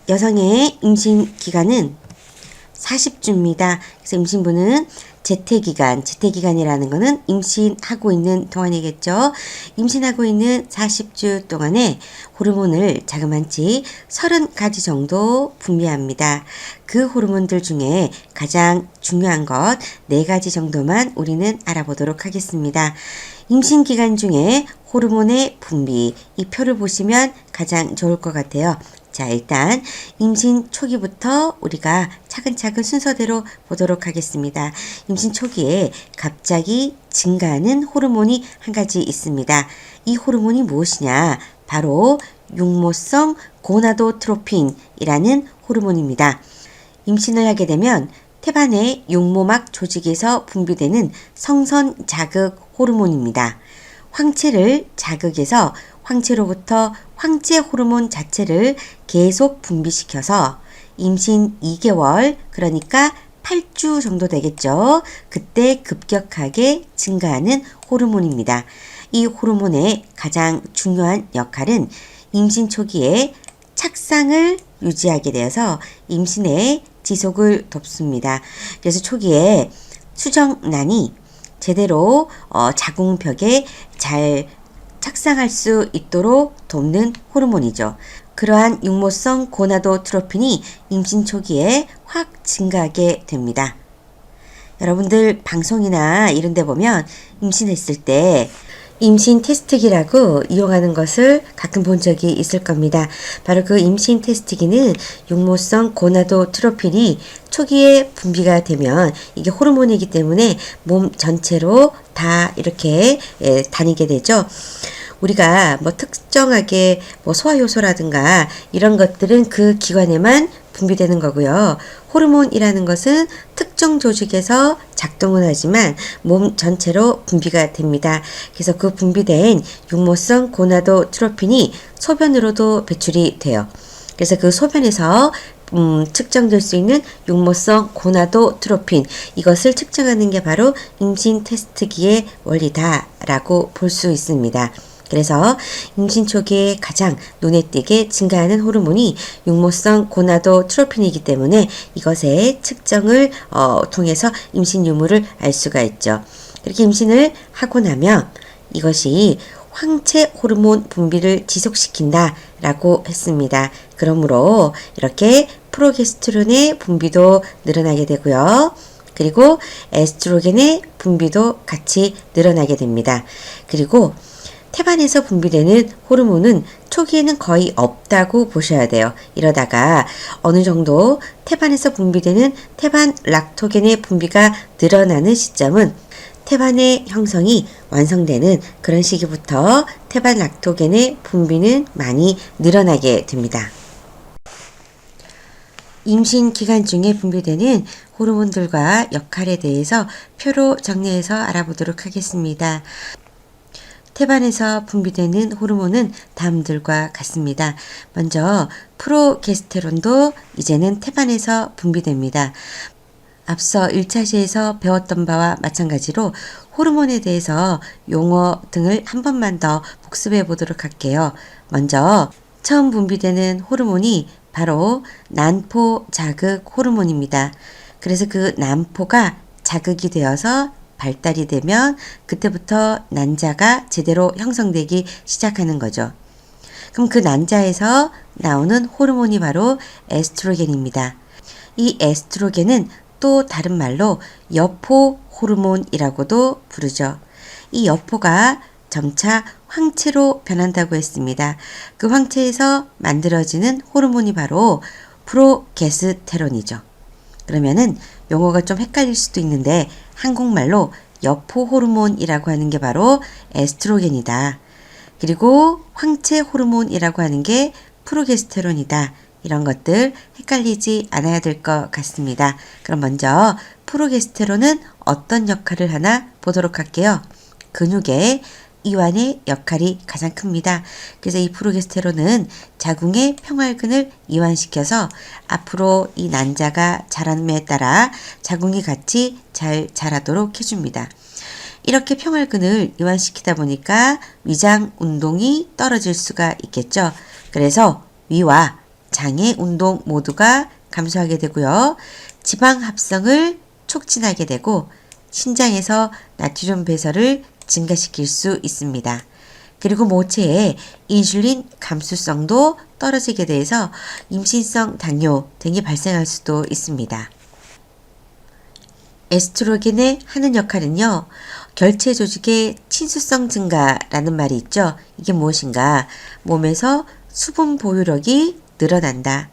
여성의 임신 기간은 40주입니다. 그래서 임신부는 재태기간이라는 거는 임신하고 있는 동안이겠죠. 임신하고 있는 40주 동안에 호르몬을 자그만치 30가지 정도 분비합니다. 그 호르몬들 중에 가장 중요한 것 4가지 정도만 우리는 알아보도록 하겠습니다. 임신 기간 중에 호르몬의 분비, 이 표를 보시면 가장 좋을 것 같아요. 자, 일단 임신 초기부터 우리가 차근차근 순서대로 보도록 하겠습니다. 임신 초기에 갑자기 증가하는 호르몬이 한 가지 있습니다. 이 호르몬이 무엇이냐? 바로 육모성 고나도트로핀이라는 호르몬입니다. 임신을 하게 되면 태반의 육모막 조직에서 분비되는 성선 자극 호르몬입니다. 황체를 자극해서 황체로부터 황체 호르몬 자체를 계속 분비시켜서 임신 2개월, 그러니까 8주 정도 되겠죠. 그때 급격하게 증가하는 호르몬입니다. 이 호르몬의 가장 중요한 역할은 임신 초기에 착상을 유지하게 되어서 임신의 지속을 돕습니다. 그래서 초기에 수정란이 제대로 자궁벽에 잘 착상할 수 있도록 돕는 호르몬이죠. 그러한 육모성 고나도트로핀이 임신 초기에 확 증가하게 됩니다. 여러분들 방송이나 이런 데 보면 임신했을 때 임신 테스트기라고 이용하는 것을 가끔 본 적이 있을 겁니다. 바로 그 임신 테스트기는 육모성 고나도트로핀이 초기에 분비가 되면 이게 호르몬이기 때문에 몸 전체로 다 이렇게 다니게 되죠. 우리가 뭐 특정하게 뭐 소화효소라든가 이런 것들은 그 기관에만 분비되는 거고요. 호르몬이라는 것은 특정 조직에서 작동은 하지만 몸 전체로 분비가 됩니다. 그래서 그 분비된 육모성 고나도트로핀이 소변으로도 배출이 돼요. 그래서 그 소변에서 측정될 수 있는 육모성 고나도트로핀, 이것을 측정하는 게 바로 임신 테스트기의 원리다라고 볼 수 있습니다. 그래서 임신 초기에 가장 눈에 띄게 증가하는 호르몬이 육모성 고나도트로핀이기 때문에 이것의 측정을 통해서 임신 유무를 알 수가 있죠. 그렇게 임신을 하고 나면 이것이 황체 호르몬 분비를 지속시킨다 라고 했습니다. 그러므로 이렇게 프로게스테론의 분비도 늘어나게 되고요. 그리고 에스트로겐의 분비도 같이 늘어나게 됩니다. 그리고 태반에서 분비되는 호르몬은 초기에는 거의 없다고 보셔야 돼요. 이러다가 어느 정도 태반에서 분비되는 태반 락토겐의 분비가 늘어나는 시점은 태반의 형성이 완성되는 그런 시기부터 태반 락토겐의 분비는 많이 늘어나게 됩니다. 임신 기간 중에 분비되는 호르몬들과 역할에 대해서 표로 정리해서 알아보도록 하겠습니다. 태반에서 분비되는 호르몬은 다음들과 같습니다. 먼저 프로게스테론도 이제는 태반에서 분비됩니다. 앞서 1차 시에서 배웠던 바와 마찬가지로 호르몬에 대해서 용어 등을 한 번만 더 복습해 보도록 할게요. 먼저 처음 분비되는 호르몬이 바로 난포 자극 호르몬입니다. 그래서 그 난포가 자극이 되어서 발달이 되면 그때부터 난자가 제대로 형성되기 시작하는 거죠. 그럼 그 난자에서 나오는 호르몬이 바로 에스트로겐입니다. 이 에스트로겐은 또 다른 말로 여포 호르몬이라고도 부르죠. 이 여포가 점차 황체로 변한다고 했습니다. 그 황체에서 만들어지는 호르몬이 바로 프로게스테론이죠. 그러면은 용어가 좀 헷갈릴 수도 있는데 한국말로 여포 호르몬이라고 하는 게 바로 에스트로겐이다. 그리고 황체 호르몬이라고 하는 게 프로게스테론이다. 이런 것들 헷갈리지 않아야 될 것 같습니다. 그럼 먼저 프로게스테론은 어떤 역할을 하나 보도록 할게요. 근육의 이완의 역할이 가장 큽니다. 그래서 이 프로게스테론은 자궁의 평활근을 이완시켜서 앞으로 이 난자가 자람에 따라 자궁이 같이 잘 자라도록 해줍니다. 이렇게 평활근을 이완시키다 보니까 위장 운동이 떨어질 수가 있겠죠. 그래서 위와 장애, 운동 모두가 감소하게 되고요. 지방 합성을 촉진하게 되고 신장에서 나트륨 배설을 증가시킬 수 있습니다. 그리고 모체의 인슐린 감수성도 떨어지게 돼서 임신성 당뇨 등이 발생할 수도 있습니다. 에스트로겐의 하는 역할은요, 결체 조직의 친수성 증가라는 말이 있죠. 이게 무엇인가? 몸에서 수분 보유력이 늘어난다.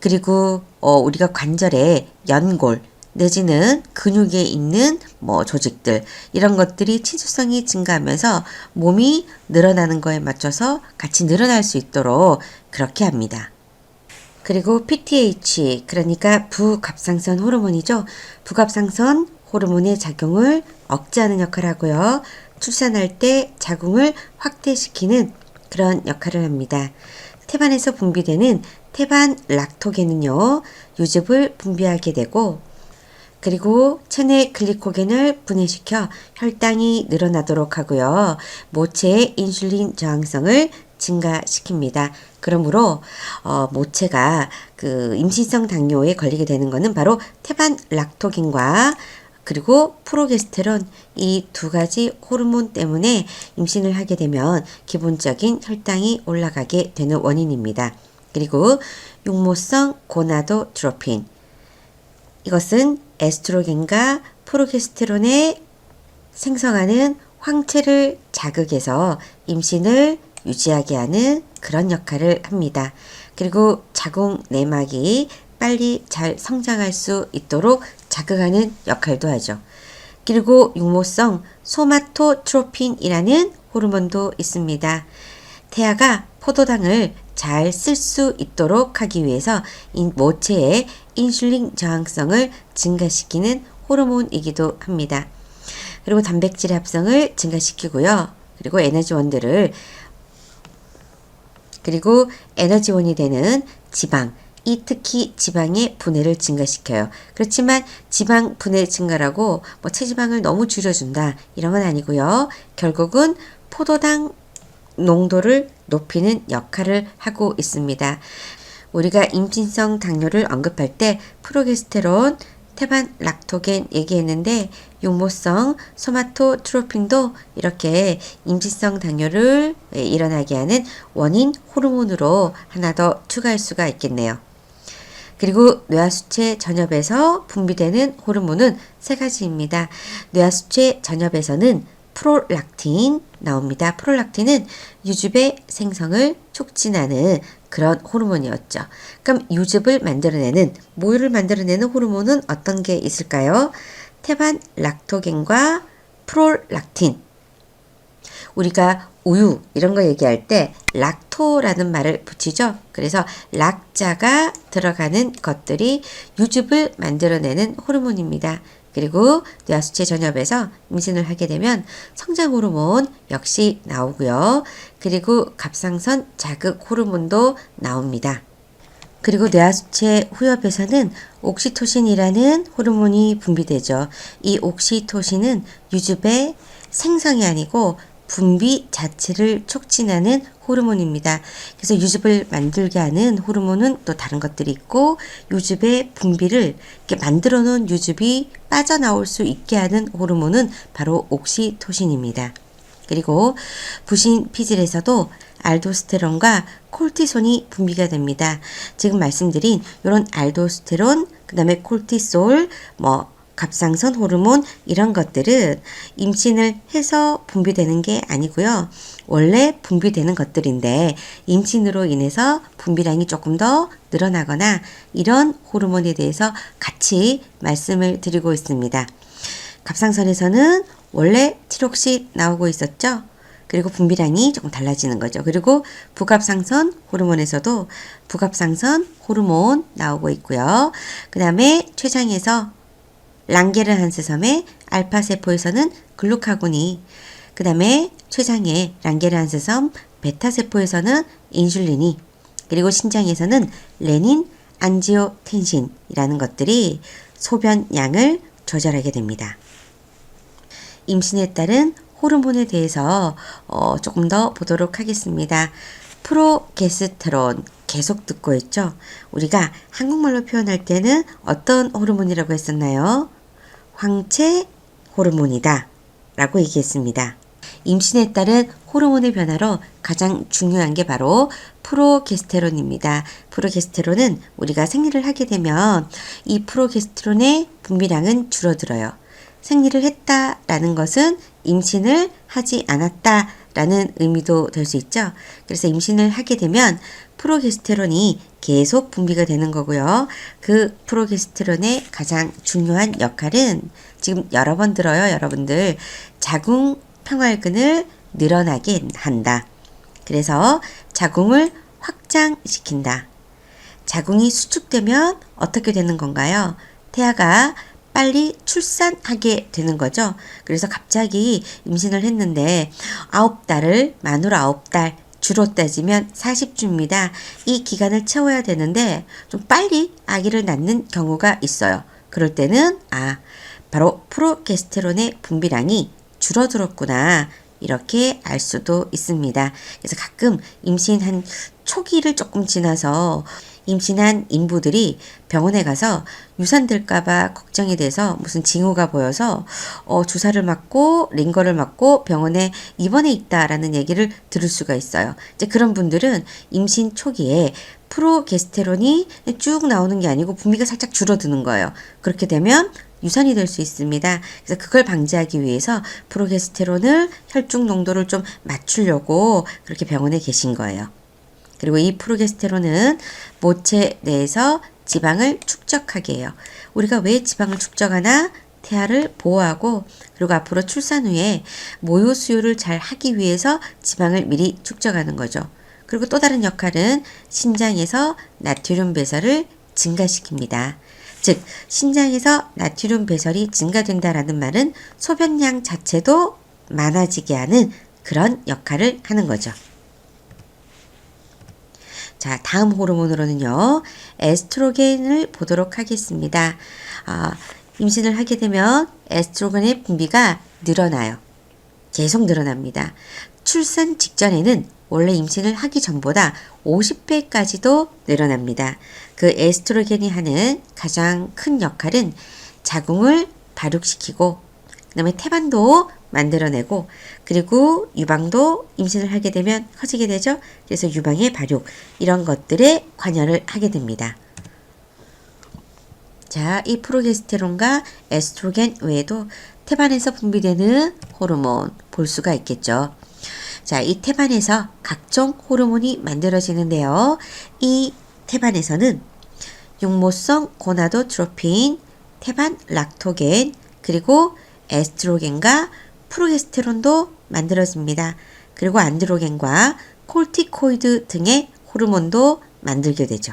그리고 우리가 관절에 연골 내지는 근육에 있는 조직들 이런 것들이 친수성이 증가하면서 몸이 늘어나는 거에 맞춰서 같이 늘어날 수 있도록 그렇게 합니다. 그리고 PTH, 그러니까 부갑상선 호르몬이죠. 부갑상선 호르몬의 작용을 억제하는 역할을 하고요. 출산할 때 자궁을 확대시키는 그런 역할을 합니다. 태반에서 분비되는 태반 락토겐은요, 유즙을 분비하게 되고, 그리고 체내 글리코겐을 분해시켜 혈당이 늘어나도록 하고요. 모체의 인슐린 저항성을 증가시킵니다. 그러므로 모체가 그 임신성 당뇨에 걸리게 되는 것은 바로 태반 락토겐과 그리고 프로게스테론 이 두 가지 호르몬 때문에 임신을 하게 되면 기본적인 혈당이 올라가게 되는 원인입니다. 그리고 육모성 고나도트로핀, 이것은 에스트로겐과 프로게스테론의 생성하는 황체를 자극해서 임신을 유지하게 하는 그런 역할을 합니다. 그리고 자궁 내막이 빨리 잘 성장할 수 있도록 자극하는 역할도 하죠. 그리고 육모성 소마토트로핀이라는 호르몬도 있습니다. 태아가 포도당을 잘 쓸 수 있도록 하기 위해서 모체의 인슐린 저항성을 증가시키는 호르몬이기도 합니다. 그리고 단백질 합성을 증가시키고요. 그리고 에너지원이 되는 지방, 이 특히 지방의 분해를 증가시켜요. 그렇지만 지방 분해 증가라고 체지방을 너무 줄여준다 이런 건 아니고요. 결국은 포도당 농도를 높이는 역할을 하고 있습니다. 우리가 임신성 당뇨를 언급할 때 프로게스테론, 태반 락토겐 얘기했는데 육모성 소마토트로핀도 이렇게 임신성 당뇨를 일어나게 하는 원인 호르몬으로 하나 더 추가할 수가 있겠네요. 그리고 뇌하수체 전엽에서 분비되는 호르몬은 세 가지입니다. 뇌하수체 전엽에서는 프롤락틴 나옵니다. 프롤락틴은 유즙의 생성을 촉진하는 그런 호르몬이었죠. 그럼 유즙을 만들어내는, 모유를 만들어내는 호르몬은 어떤 게 있을까요? 태반 락토겐과 프롤락틴. 우리가 우유 이런 거 얘기할 때 락토라는 말을 붙이죠. 그래서 락자가 들어가는 것들이 유즙을 만들어내는 호르몬입니다. 그리고 뇌하수체 전엽에서 임신을 하게 되면 성장 호르몬 역시 나오고요. 그리고 갑상선 자극 호르몬도 나옵니다. 그리고 뇌하수체 후엽에서는 옥시토신이라는 호르몬이 분비되죠. 이 옥시토신은 유즙의 생성이 아니고 분비 자체를 촉진하는 호르몬입니다. 그래서 유즙을 만들게 하는 호르몬은 또 다른 것들이 있고, 유즙의 분비를 이렇게 만들어 놓은 유즙이 빠져나올 수 있게 하는 호르몬은 바로 옥시토신입니다. 그리고 부신 피질에서도 알도스테론과 콜티손이 분비가 됩니다. 지금 말씀드린 이런 알도스테론, 그 다음에 콜티솔, 갑상선 호르몬 이런 것들은 임신을 해서 분비되는 게 아니고요. 원래 분비되는 것들인데 임신으로 인해서 분비량이 조금 더 늘어나거나 이런 호르몬에 대해서 같이 말씀을 드리고 있습니다. 갑상선에서는 원래 티록시 나오고 있었죠. 그리고 분비량이 조금 달라지는 거죠. 그리고 부갑상선 호르몬에서도 부갑상선 호르몬 나오고 있고요. 그 다음에 췌장에서 랑게르한스섬의 알파세포에서는 글루카곤이, 그 다음에 췌장의 랑게르한스섬 베타세포에서는 인슐린이, 그리고 신장에서는 레닌, 안지오텐신이라는 것들이 소변량을 조절하게 됩니다. 임신에 따른 호르몬에 대해서 조금 더 보도록 하겠습니다. 프로게스테론, 계속 듣고 있죠. 우리가 한국말로 표현할 때는 어떤 호르몬이라고 했었나요? 황체 호르몬이다 라고 얘기했습니다. 임신에 따른 호르몬의 변화로 가장 중요한 게 바로 프로게스테론입니다. 프로게스테론은 우리가 생리를 하게 되면 이 프로게스테론의 분비량은 줄어들어요. 생리를 했다라는 것은 임신을 하지 않았다라는 의미도 될 수 있죠. 그래서 임신을 하게 되면 프로게스테론이 계속 분비가 되는 거고요. 그 프로게스테론의 가장 중요한 역할은 지금 여러 번 들어요, 여러분들. 자궁 평활근을 늘어나게 한다. 그래서 자궁을 확장시킨다. 자궁이 수축되면 어떻게 되는 건가요? 태아가 빨리 출산하게 되는 거죠. 그래서 갑자기 임신을 했는데 9달을 만으로 9달 주로 따지면 40주입니다. 이 기간을 채워야 되는데 좀 빨리 아기를 낳는 경우가 있어요. 그럴 때는 바로 프로게스테론의 분비량이 줄어들었구나 이렇게 알 수도 있습니다. 그래서 가끔 임신한 초기를 조금 지나서 임신한 인부들이 병원에 가서 유산될까봐 걱정이 돼서 무슨 징후가 보여서 주사를 맞고 링거를 맞고 병원에 입원해 있다라는 얘기를 들을 수가 있어요. 이제 그런 분들은 임신 초기에 프로게스테론이 쭉 나오는 게 아니고 분비가 살짝 줄어드는 거예요. 그렇게 되면 유산이 될 수 있습니다. 그래서 그걸 방지하기 위해서 프로게스테론을 혈중 농도를 좀 맞추려고 그렇게 병원에 계신 거예요. 그리고 이 프로게스테론은 모체 내에서 지방을 축적하게 해요. 우리가 왜 지방을 축적하나? 태아를 보호하고 그리고 앞으로 출산 후에 모유 수유를 잘 하기 위해서 지방을 미리 축적하는 거죠. 그리고 또 다른 역할은 신장에서 나트륨 배설을 증가시킵니다. 즉 신장에서 나트륨 배설이 증가된다라는 말은 소변량 자체도 많아지게 하는 그런 역할을 하는 거죠. 자, 다음 호르몬으로는요, 에스트로겐을 보도록 하겠습니다. 임신을 하게 되면 에스트로겐의 분비가 늘어나요. 계속 늘어납니다. 출산 직전에는 원래 임신을 하기 전보다 50배까지도 늘어납니다. 그 에스트로겐이 하는 가장 큰 역할은 자궁을 발육시키고 그 다음에 태반도 만들어내고 그리고 유방도 임신을 하게 되면 커지게 되죠. 그래서 유방의 발육 이런 것들에 관여를 하게 됩니다. 자, 이 프로게스테론과 에스트로겐 외에도 태반에서 분비되는 호르몬 볼 수가 있겠죠. 자, 이 태반에서 각종 호르몬이 만들어지는데요. 이 태반에서는 육모성 고나도트로핀, 태반 락토겐, 그리고 에스트로겐과 프로게스테론도 만들어집니다. 그리고 안드로겐과 콜티코이드 등의 호르몬도 만들게 되죠.